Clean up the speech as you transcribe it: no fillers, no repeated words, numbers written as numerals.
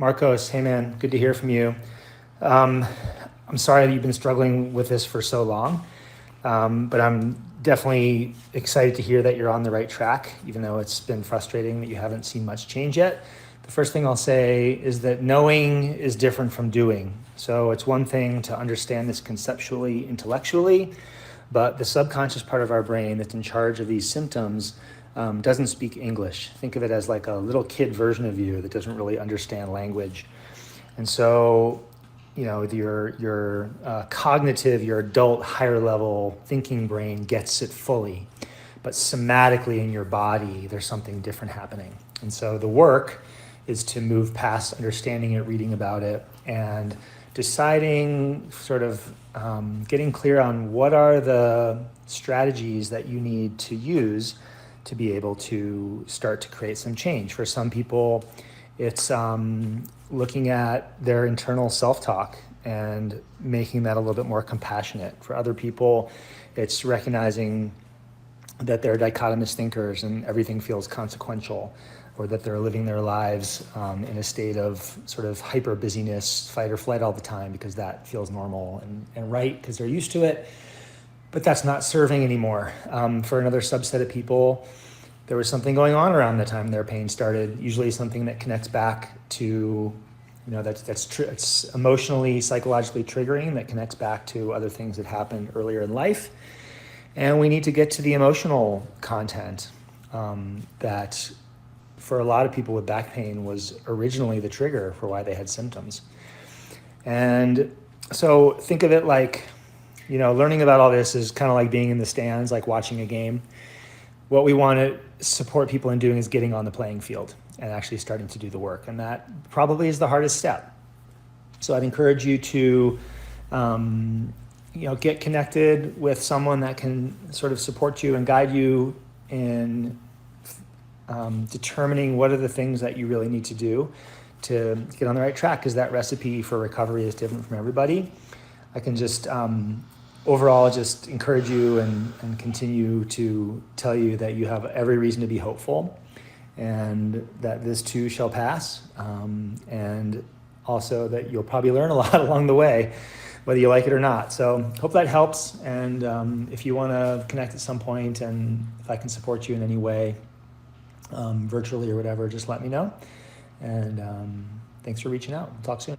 Marcos, hey man, good to hear from you. Um, I'm sorry that you've been struggling with this for so long, but I'm definitely excited to hear that you're on the right track, even though it's been frustrating that you haven't seen much change yet. The first thing I'll say is that knowing is different from doing. So it's one thing to understand this conceptually, intellectually, but the subconscious part of our brain that's in charge of these symptoms doesn't speak English. Think of it as like a little kid version of you that doesn't really understand language. And so, your cognitive, your adult, higher level thinking brain gets it fully. But somatically in your body, there's something different happening. And so the work is to move past understanding it, reading about it, and deciding, getting clear on what are the strategies that you need to use to be able to start to create some change. For some people, it's looking at their internal self-talk and making that a little bit more compassionate. For other people, it's recognizing that they're dichotomous thinkers and everything feels consequential, or that they're living their lives in a state of sort of hyper busyness, fight or flight all the time because that feels normal and right because they're used to it. But that's not serving anymore. For another subset of people, there was something going on around the time their pain started, usually something that connects back to, it's emotionally, psychologically triggering, that connects back to other things that happened earlier in life. And we need to get to the emotional content that for a lot of people with back pain was originally the trigger for why they had symptoms. And so think of it like, learning about all this is kind of like being in the stands, like watching a game. What we want to support people in doing is getting on the playing field and actually starting to do the work. And that probably is the hardest step. So I'd encourage you to, get connected with someone that can sort of support you and guide you in determining what are the things that you really need to do to get on the right track, because that recipe for recovery is different from everybody. I can just overall just encourage you and continue to tell you that you have every reason to be hopeful and that this too shall pass, and also that you'll probably learn a lot along the way, whether you like it or not. So hope that helps, and if you want to connect at some point and if I can support you in any way, virtually or whatever, just let me know. And thanks for reaching out. We'll talk soon.